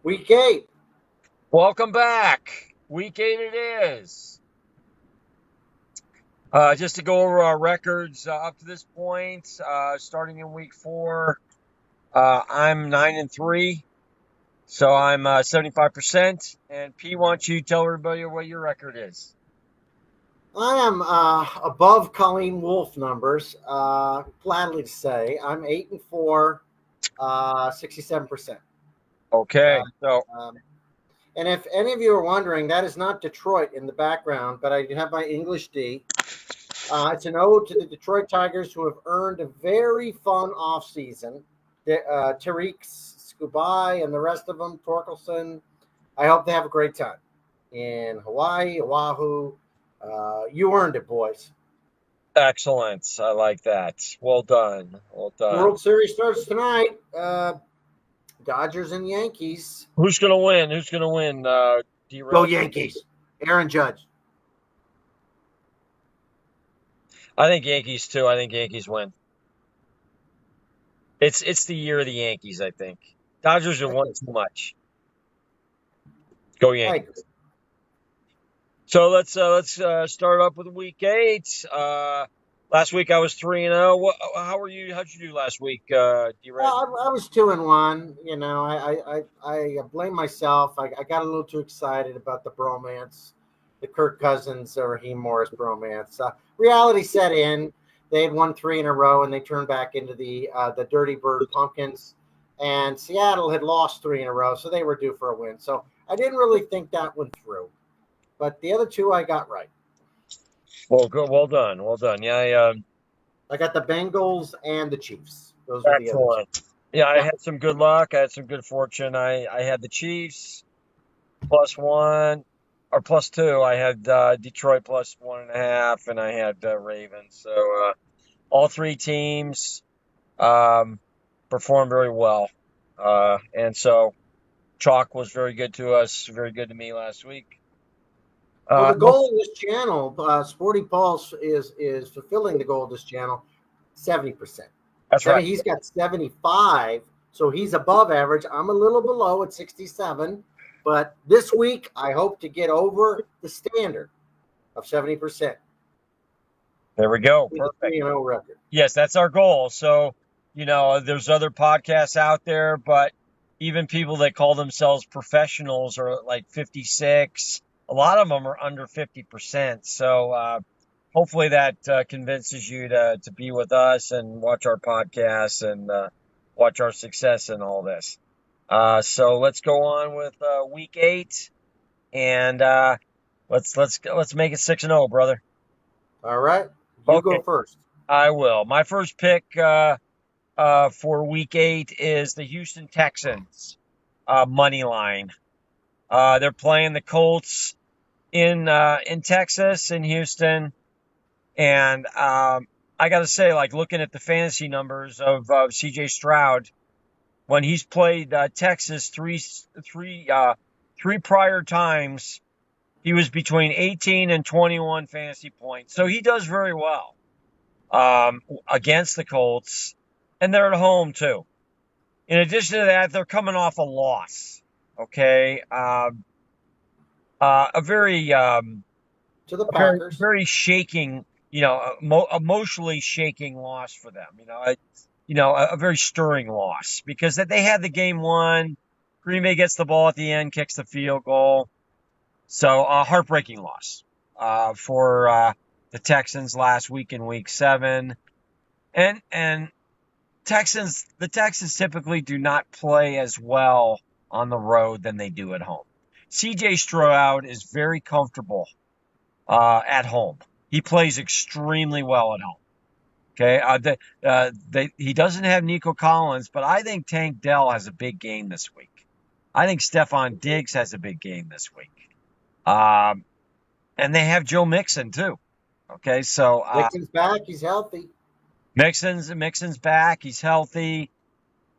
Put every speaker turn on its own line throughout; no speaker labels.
Week 8.
Welcome back. Week 8 it is. Just to go over our records up to this point, starting in week 4, I'm 9-3, so I'm 75%. And P, why don't you tell everybody what your record is?
I am above Colleen Wolf numbers. Gladly to say, I'm 8-4, 67%.
Okay,
Uh,
so
um, and if any of you are wondering, that is not Detroit in the background, but I do have my English D. It's an ode to the Detroit Tigers, who have earned a very fun offseason. Tariq Skubai and the rest of them, Torkelson. I hope they have a great time in Hawaii, Oahu. You earned it, boys.
excellent. I like that. Well done. Well done.
World Series starts tonight. Dodgers and Yankees.
Who's going to win? Who's going to win?
Go
D-Red?
Yankees. Aaron Judge.
I think Yankees too. I think Yankees win. It's the year of the Yankees, I think. Dodgers have
I
won
think
too
so.
much. Go
I agree.
Yankees. So let's start up with week 8. Last week I was 3-0. How were you? How'd you do last week, D-Red?
I was 2-1. I blame myself. I got a little too excited about the bromance, the Kirk Cousins or Raheem Morris bromance. Reality set in. They had won 3 in a row, and they turned back into the Dirty Bird Pumpkins. And Seattle had lost 3 in a row, so they were due for a win. So I didn't really think that went through. But the other two I got right.
Well, good. Well done. Well done. Yeah,
I got the Bengals and the Chiefs. Those are the other two.
excellent. Yeah, I
Yeah.
had some good luck. I had some good fortune. I had the Chiefs +1 or +2. I had Detroit +1.5, and I had Ravens. So all three teams um, performed very well. And so Chalk was very good to us, very good to me last week.
Well,
Uh,
the goal of this channel, Sporty Paul is fulfilling the goal of this channel 70%.
that's right.
He's got 75, so he's above average. I'm a little below at 67, but this week I hope to get over the standard of 70%
There we go.
with a
Perfect.
3-0 record.
Yes, that's our goal. So, there's other podcasts out there, but even people that call themselves professionals are like 56. A lot of them are under 50%. So, hopefully that convinces you to be with us and watch our podcasts and watch our success in all this. So let's go on with week 8, and let's make it 6-0, brother.
All right, you
Okay,
go first.
I will. My first pick for week 8 is the Houston Texans money line. They're playing the Colts in Texas, in Houston, and I got to say, like, looking at the fantasy numbers of C.J. Stroud, when he's played Texas three prior times, he was between 18 and 21 fantasy points. So he does very well against the Colts, and they're at home too. In addition to that, they're coming off a loss. Okay, a very
To the
very
Packers.
very shaking, emotionally shaking loss for them. A very stirring loss because they had the game won. Green Bay gets the ball at the end, kicks the field goal. So a heartbreaking loss for the Texans last week in Week 7, and the Texans typically do not play as well on the road than they do at home. C.J. Stroud is very comfortable at home. He plays extremely well at home. Okay, he doesn't have Nico Collins, but I think Tank Dell has a big game this week. I think Stephon Diggs has a big game this week. Um, and they have Joe Mixon too. Okay, so
Mixon's back. He's healthy.
Mixon's back. He's healthy.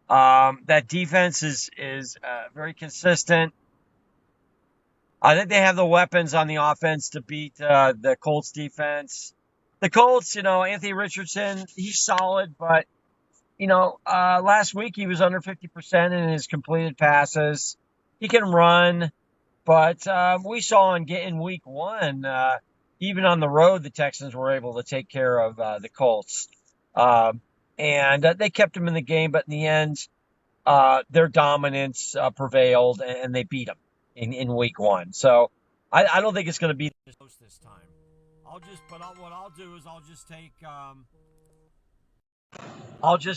That defense is very consistent. I think they have the weapons on the offense to beat the Colts defense. The Colts, Anthony Richardson, he's solid, but last week he was under 50% in his completed passes. He can run, but we saw in week one, even on the road, the Texans were able to take care of the Colts. And they kept them in the game, but in the end, their dominance prevailed, and they beat them in week one. So I don't think it's going to be close this time. What I'll do is I'll just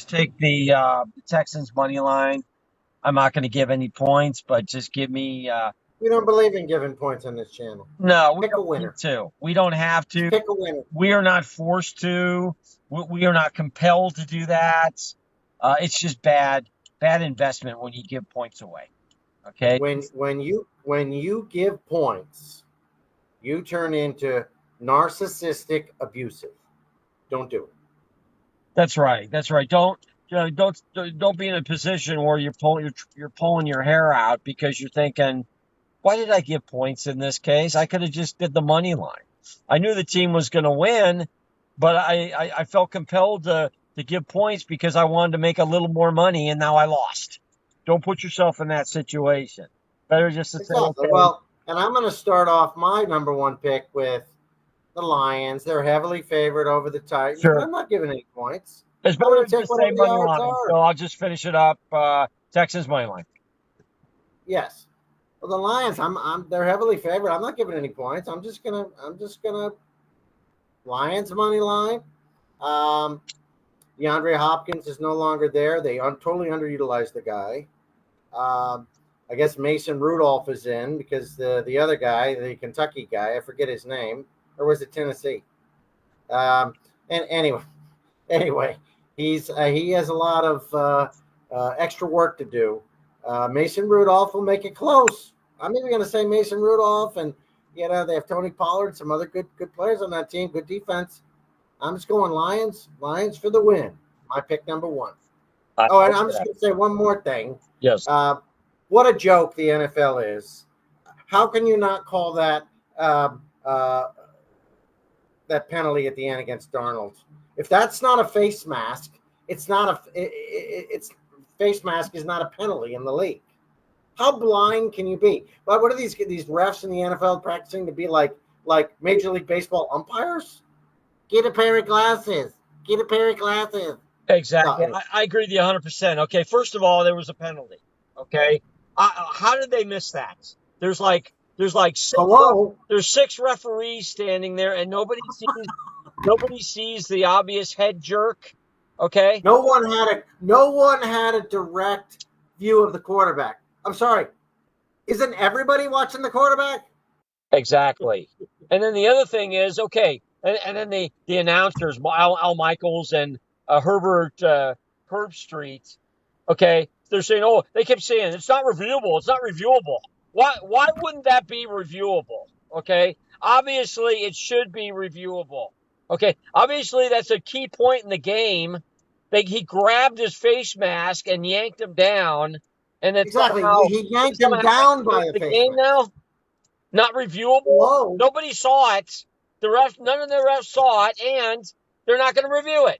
take the Texans money line. I'm not going to give any points, but just give me.
We don't believe in giving points on this channel.
No, we
Pick a
don't
winner.
need to. We don't have to.
Just pick a winner.
We are not forced to. We are not compelled to do that. It's just bad investment when you give points away. Okay.
When you give points, you turn into narcissistic abusive. Don't do it.
That's right. That's right. Don't be in a position where you're pulling your hair out because you're thinking, why did I give points in this case? I could have just did the money line. I knew the team was going to win, but I felt compelled to give points because I wanted to make a little more money, and now I lost. Don't put yourself in that situation. Better just to say, okay.
Well, and I'm going to start off my number one pick with the Lions. They're heavily favored over the Titans.
Sure.
But I'm not giving any points.
It's better to just say money line. So I'll just finish it up. Texans money line.
Yes. Well, the Lions, they're heavily favored. I'm not giving any points. I'm just gonna Lions money line. DeAndre Hopkins is no longer there. They totally underutilized the guy. I guess Mason Rudolph is in because the other guy, the Kentucky guy, I forget his name, or was it Tennessee? And anyway, he has a lot of extra work to do. Mason Rudolph will make it close. I'm even going to say Mason Rudolph, and they have Tony Pollard, some other good players on that team, good defense. I'm just going Lions for the win. My pick number one. And I'm just going to say one more thing.
Yes.
What a joke the NFL is. How can you not call that that penalty at the end against Darnold? If that's not a face mask, it's face mask is not a penalty in the league. How blind can you be? But what are these refs in the NFL practicing to be like Major League Baseball umpires? Get a pair of glasses. Get a pair of glasses.
Exactly. No, anyway. I agree with you 100%. Okay, first of all, there was a penalty. Okay, how did they miss that? There's six referees standing there, and nobody sees the obvious head jerk. Okay.
No one had a direct view of the quarterback. I'm sorry. Isn't everybody watching the quarterback?
Exactly. And then the other thing is, okay, and then the announcers, Al Michaels and Herb Street, okay, they're saying, they kept saying it's not reviewable. It's not reviewable. Why wouldn't that be reviewable? Okay, obviously it should be reviewable. Okay, obviously that's a key point in the game. He grabbed his face mask and yanked him down, and then
exactly he yanked him down by the face
game
mask.
Now, not reviewable.
Whoa.
Nobody saw it. None of the refs saw it, and they're not going to review it.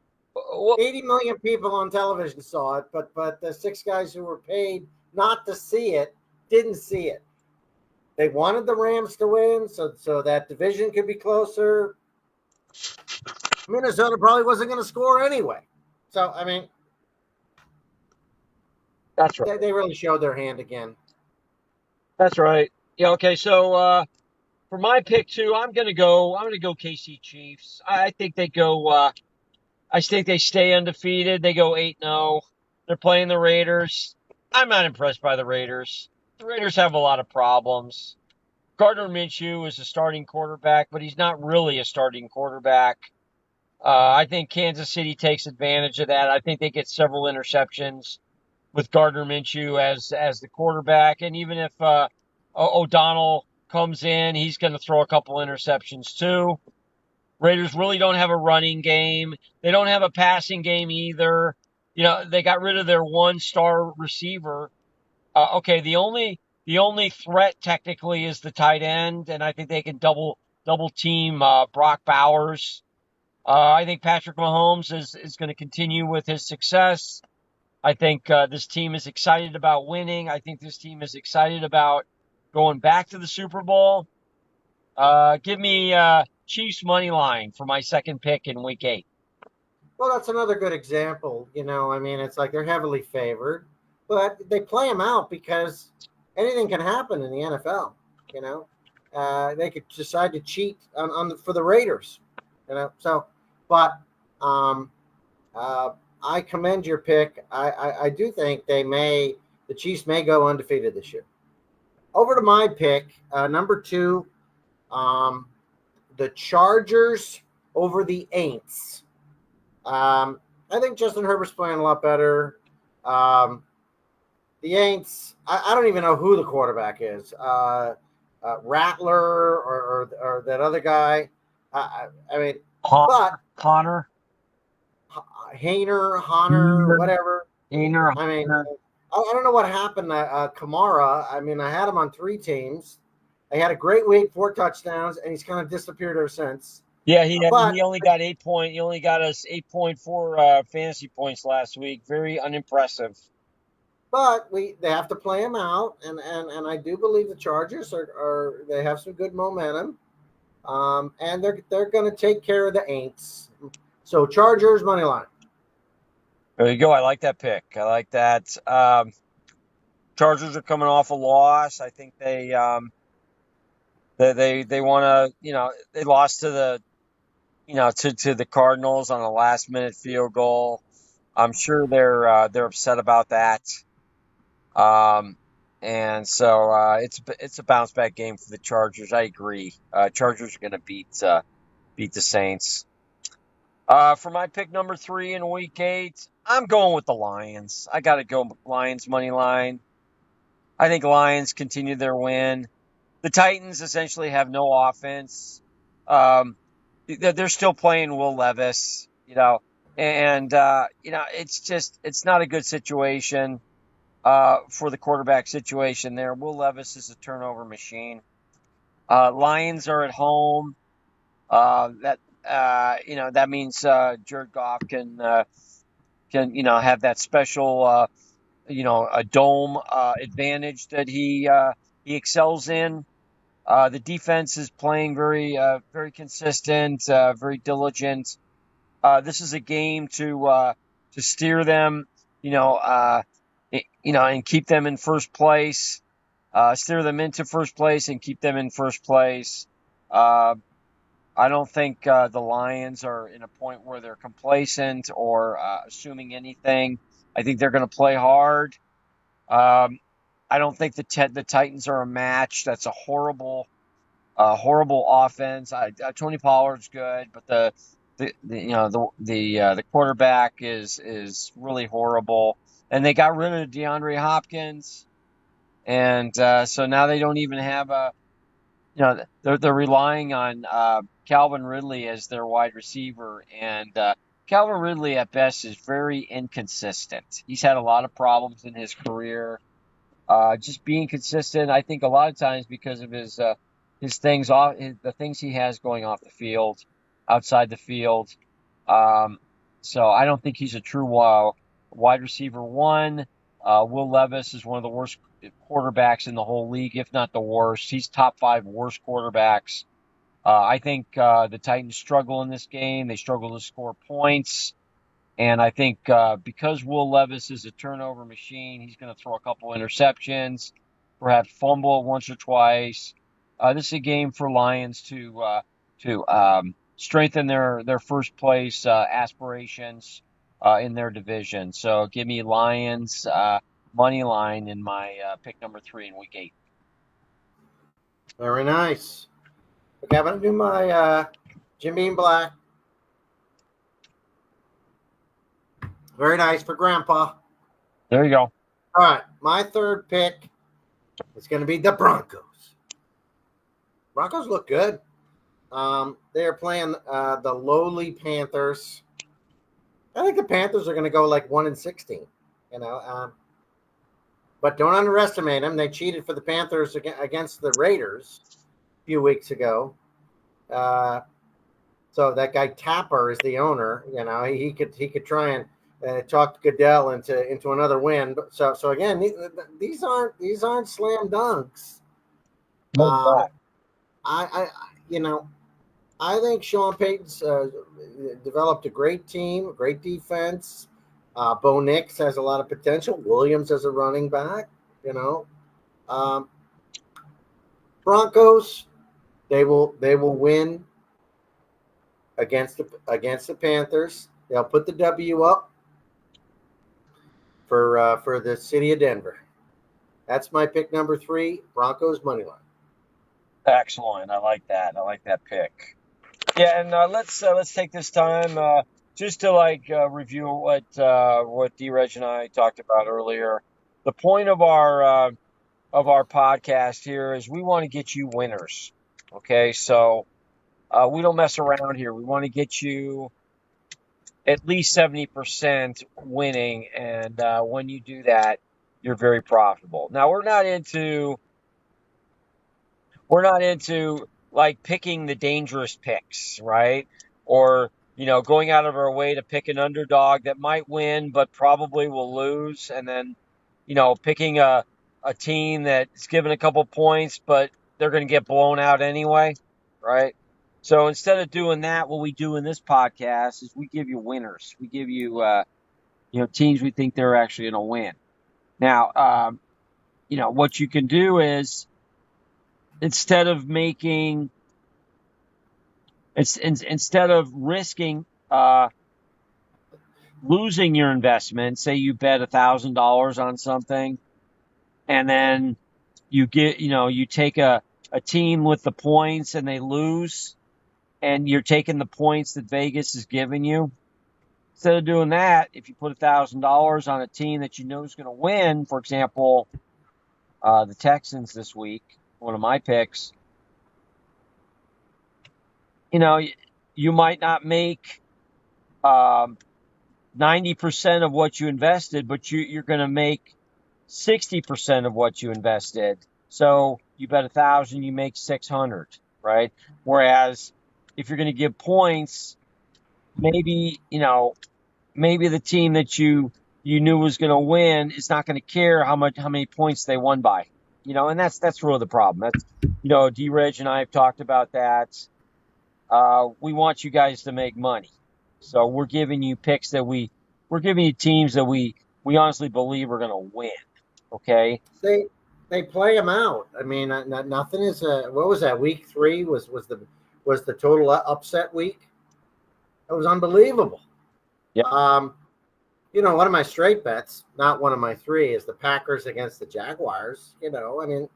80 million people on television saw it, but the six guys who were paid not to see it didn't see it. They wanted the Rams to win, so that division could be closer. Minnesota probably wasn't going to score anyway. So, I mean,
that's right.
They really showed their hand again.
That's right. Yeah. Okay. So for my pick too, I'm gonna go KC Chiefs. I think they go. I think they stay undefeated. They go 8-0. They're playing the Raiders. I'm not impressed by the Raiders. The Raiders have a lot of problems. Gardner Minshew is a starting quarterback, but he's not really a starting quarterback. I think Kansas City takes advantage of that. I think they get several interceptions with Gardner Minshew as the quarterback. And even if O'Donnell comes in, he's going to throw a couple interceptions too. Raiders really don't have a running game. They don't have a passing game either. They got rid of their one-star receiver. Okay, the only threat technically is the tight end, and I think they can double team Brock Bowers. I think Patrick Mahomes is going to continue with his success. I think this team is excited about winning. I think this team is excited about going back to the Super Bowl. Give me Chiefs money line for my second pick in Week 8.
Well, that's another good example. I mean, it's like they're heavily favored, but they play them out because anything can happen in the NFL. You know, they could decide to cheat for the Raiders. So, but um, uh, I commend your pick. I do think the Chiefs may go undefeated this year. Over to my pick, number 2, um, the Chargers over the Aints. I think Justin Herbert's playing a lot better. Um, the Aints, I don't even know who the quarterback is. Rattler or that other guy. I mean, but
Connor,
Honor, whatever.
Hainer,
I mean, I don't know what happened to Kamara. I mean, I had him on 3 teams. I had a great week, 4 touchdowns, and he's kind of disappeared ever since.
Yeah, he only got 8 point. He only got us 8.4 fantasy points last week. Very unimpressive.
But they have to play him out, and I do believe the Chargers they have some good momentum, and they're going to take care of the Aints. So Chargers money line.
There you go. I like that pick. I like that. Chargers are coming off a loss. I think they want to. They lost to the Cardinals on a last minute field goal. I'm sure they're upset about that. And so it's a bounce back game for the Chargers. I agree. Chargers are going to beat the Saints. For my pick number 3 in Week 8, I'm going with the Lions. I got to go Lions money line. I think Lions continue their win. The Titans essentially have no offense. They're still playing Will Levis, and it's not a good situation for the quarterback situation there. Will Levis is a turnover machine. Lions are at home. That means Jared Goff can have that special a dome advantage that he excels in. The defense is playing very consistent, very diligent. This is a game to steer them, and keep them in first place. Steer them into first place and keep them in first place. I don't think the Lions are in a point where they're complacent or assuming anything. I think they're going to play hard. I don't think the Titans are a match. That's a horrible offense. Tony Pollard's good, but the quarterback is really horrible. And they got rid of DeAndre Hopkins, and so now they don't even have they're relying on Calvin Ridley as their wide receiver, and Calvin Ridley at best is very inconsistent. He's had a lot of problems in his career. Just being consistent, I think a lot of times because of his things the things he has going off the field, outside the field. So I don't think he's a true wide receiver 1. Will Levis is one of the worst quarterbacks in the whole league, if not the worst. He's top 5 worst quarterbacks. I think the Titans struggle in this game. They struggle to score points. And I think because Will Levis is a turnover machine, he's going to throw a couple interceptions, perhaps fumble once or twice. This is a game for Lions to strengthen their first place aspirations in their division. So give me Lions money line in my pick number 3 in Week 8.
Very nice. Okay, I'm going to do my Jim Beam Black. Very nice for Grandpa.
There you go.
All right, my third pick is going to be the Broncos. Broncos look good. They are playing the lowly Panthers. I think the Panthers are going to go like 1-16. But don't underestimate them. They cheated for the Panthers against the Raiders a few weeks ago. So that guy Tapper is the owner. He could try and talked Goodell into another win. So again, these aren't slam dunks.
No,
Um, I you know I think Sean Payton's developed a great team, a great defense. Bo Nix has a lot of potential. Williams as a running back. You know, um, Broncos they will win against the Panthers. They'll put the W up for the city of Denver. That's my pick number 3. Broncos money line.
excellent. I like that. I like that pick. Yeah, and let's take this time just to review what D-Reg and I talked about earlier. The point of our podcast here is we want to get you winners. Okay, so we don't mess around here. We want to get you at least 70% winning, and when you do that, you're very profitable. Now we're not into like picking the dangerous picks, right? Or, going out of our way to pick an underdog that might win but probably will lose, and then, picking a team that's given a couple points but they're going to get blown out anyway, right? So instead of doing that, what we do in this podcast is we give you winners. We give you, teams we think they're actually going to win. Now, what you can do is instead of risking losing your investment, say you bet $1,000 on something, and then you take a team with the points and they lose, and you're taking the points that Vegas is giving you. Instead of doing that, if you put $1,000 on a team that you know is going to win, for example, the Texans this week, one of my picks, you might not make 90% of what you invested, but you're going to make 60% of what you invested. So you bet 1,000, you make 600, right? Whereas if you're going to give points, maybe the team that you knew was going to win is not going to care how many points they won by, and that's really the problem. That's, D-Reg and I have talked about that. We want you guys to make money. So we're giving you picks we're giving you teams that we honestly believe are going to win. Okay.
They play them out. I mean, nothing is what was that? Week 3 was the total upset week. It was unbelievable.
Yeah.
One of my straight bets, not one of my 3, is the Packers against the Jaguars. I mean,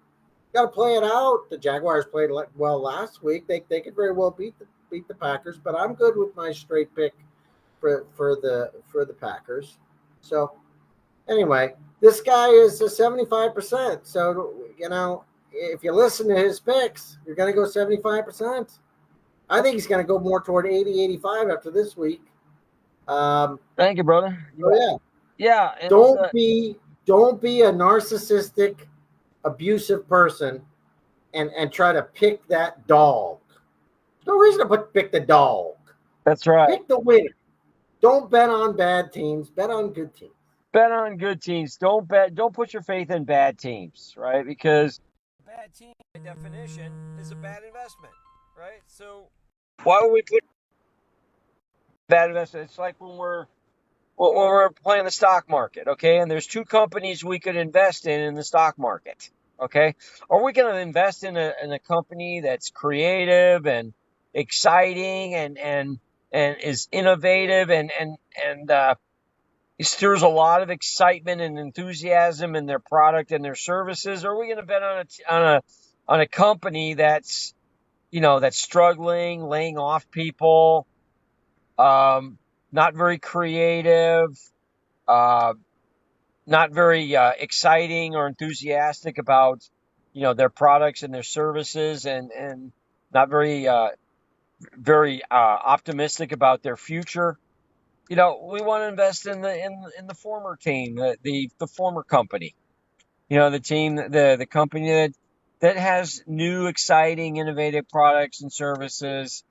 got to play it out. The Jaguars played well last week. They could very well beat the Packers, but I'm good with my straight pick for the Packers. So anyway, this guy is a 75%. So if you listen to his picks, you're going to go 75%. I think he's going to go more toward 80, 85 after this week.
Thank you, brother. Yeah.
Don't be a narcissistic, abusive person and try to pick that dog. There's no reason to pick the dog.
That's right.
Pick the winner. Don't bet on bad teams. Bet on good teams.
Bet on good teams. Don't put your faith in bad teams, right? Because a bad team, by definition, is a bad investment, right? So why would we put bad investment? It's like when we're playing the stock market, okay? And there's 2 companies we could invest in the stock market, okay? Are we going to invest in a company that's creative and exciting and is innovative and stirs a lot of excitement and enthusiasm in their product and their services? Or are we going to bet on a company that's that's struggling, laying off people, not very creative, not very exciting or enthusiastic about their products and their services, and not very optimistic about their future? We want to invest in the former team, the former company. The team, the company that has new, exciting, innovative products and services,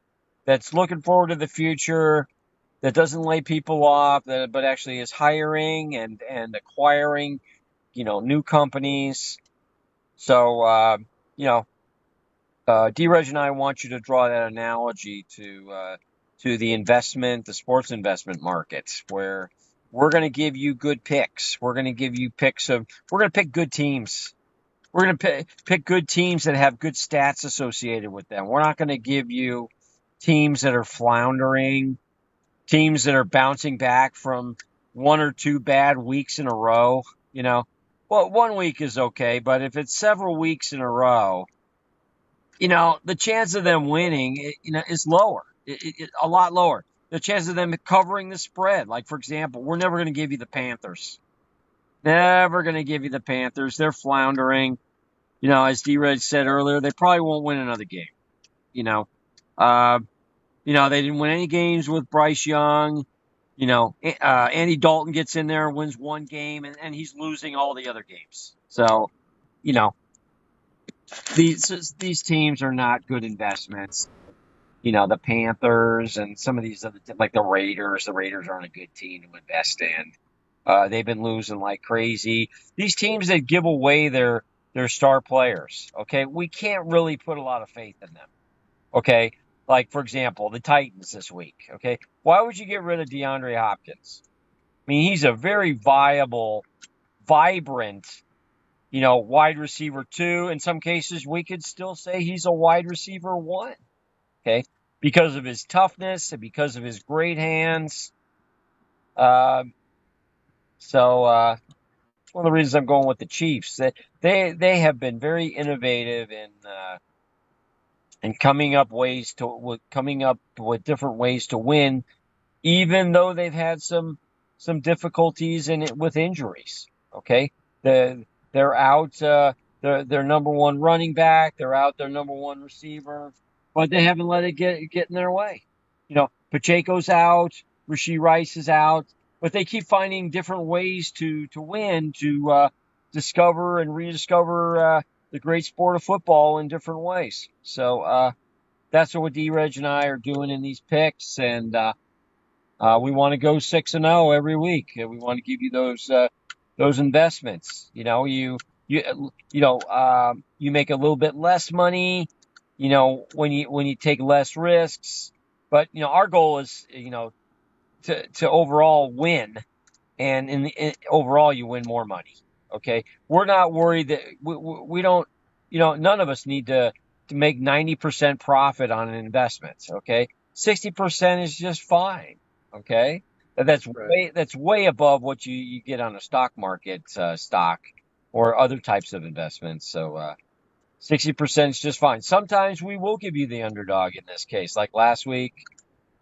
that's looking forward to the future, that doesn't lay people off, but actually is hiring and acquiring, new companies. So, D-Reg and I want you to draw that analogy to the sports investment markets, where we're going to give you good picks. We're going to give you we're going to pick good teams. We're going to pick good teams that have good stats associated with them. We're not going to give you teams that are floundering, teams that are bouncing back from one or two bad weeks in a row. Well, 1 week is okay, but if it's several weeks in a row, the chance of them winning, is lower, a lot lower. The chance of them covering the spread, like, for example, we're never going to give you the Panthers. Never going to give you the Panthers. They're floundering. As D-Red said earlier, they probably won't win another game. They didn't win any games with Bryce Young. Andy Dalton gets in there and wins one game, and he's losing all the other games. So, these teams are not good investments. The Panthers and some of these other, like the Raiders. The Raiders aren't a good team to invest in. They've been losing like crazy. These teams that give away their star players, okay, we can't really put a lot of faith in them. Okay, like, for example, the Titans this week. Okay, why would you get rid of DeAndre Hopkins? I mean, he's a very viable, vibrant, wide receiver 2. In some cases, we could still say he's a wide receiver 1. Okay, because of his toughness and because of his great hands. So it's one of the reasons I'm going with the Chiefs. They have been very innovative in coming up with different ways to win, even though they've had some difficulties with injuries. Okay, they're out their number one running back, they're out their number one receiver, but they haven't let it get in their way. Pacheco's out, Rashee Rice is out, but they keep finding different ways to win, to discover and rediscover the great sport of football in different ways. So that's what D-Reg and I are doing in these picks, and we want to go 6-0 every week. We want to give you those investments. You make a little bit less money, when you take less risks. But our goal is to overall win, and overall you win more money. Okay, we're not worried that we don't. None of us need to make 90% profit on an investment. Okay, 60% is just fine. Okay, that's
Right.
way above what you get on a stock market stock or other types of investments. So 60% is just fine. Sometimes we will give you the underdog in this case, like last week.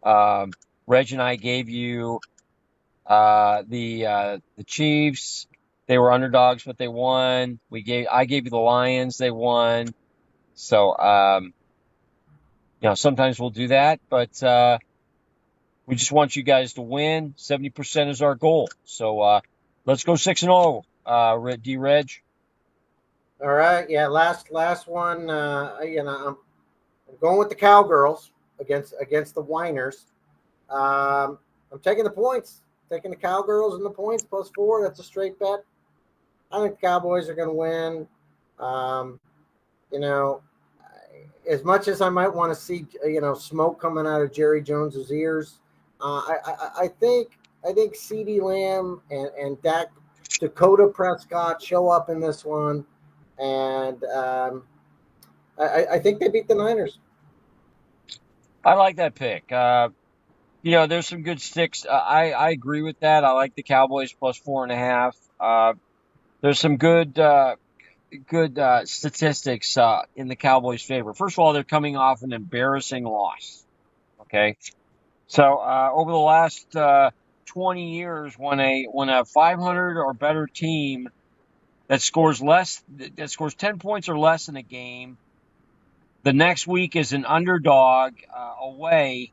Reg and I gave you the Chiefs. They were underdogs, but they won. I gave you the Lions. They won. So sometimes we'll do that, but we just want you guys to win. 70% is our goal. So let's go 6-0. D-Reg.
All right. Yeah. Last one. I'm going with the Cowgirls against the Whiners. I'm taking the points. Taking the Cowgirls and the points +4. That's a straight bet. I think the Cowboys are going to win. You know, as much as I might want to see smoke coming out of Jerry Jones's ears, I think CeeDee Lamb and Dakota Prescott show up in this one, and I think they beat the Niners.
I like that pick. There's some good sticks. I agree with that. I like the Cowboys +4.5. There's some good statistics in the Cowboys' favor. First of all, they're coming off an embarrassing loss. Okay, so over the last 20 years, when a 500 or better team that scores 10 points or less in a game, the next week is an underdog away.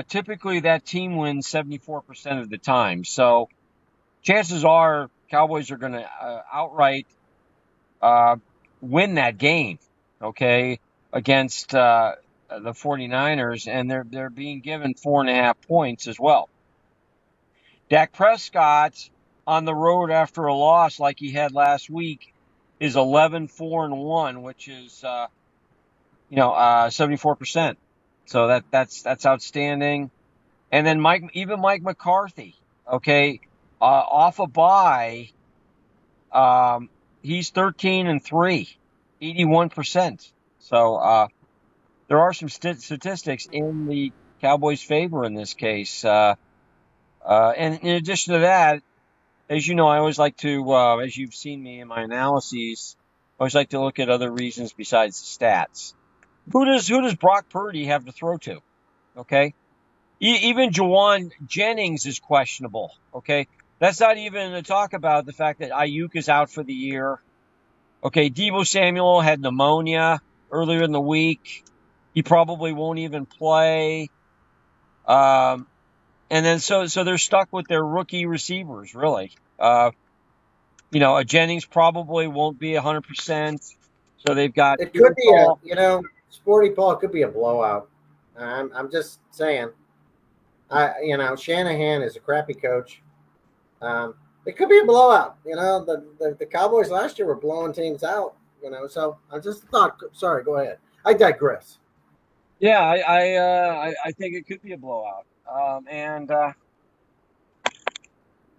Typically, that team wins 74% of the time. So chances are Cowboys are going to outright win that game. Okay, against the 49ers, and they're being given 4.5 points as well. Dak Prescott on the road after a loss like he had last week is 11-4-1, which is 74%. So that's outstanding. And then Mike McCarthy, okay, off a bye, he's 13-3, 81%. So there are some statistics in the Cowboys' favor in this case. And in addition to that, as you know, I always like to, as you've seen me in my analyses, I always like to look at other reasons besides the stats. Who does Brock Purdy have to throw to? Okay, even Jawan Jennings is questionable. Okay, that's not even to talk about the fact that Ayuk is out for the year. Okay, Deebo Samuel had pneumonia earlier in the week. He probably won't even play. And then so they're stuck with their rookie receivers, really. A Jennings probably won't be 100%. So they've got
It could be
Paul.
Sporty Paul could be a blowout. I'm just saying. Shanahan is a crappy coach. It could be a blowout. The Cowboys last year were blowing teams out. So I just thought. Sorry, go ahead. I digress.
Yeah, I think it could be a blowout.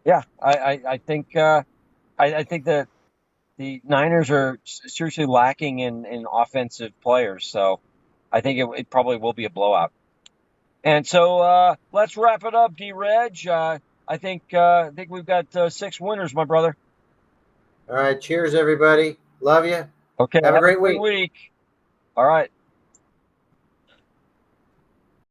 Yeah, I think I think that the Niners are seriously lacking in offensive players, so I think it probably will be a blowout. And so let's wrap it up, D-Reg. I think we've got 6 winners, my brother.
All right, cheers, everybody. Love you.
Okay,
Have a great
great
week.
week. All right.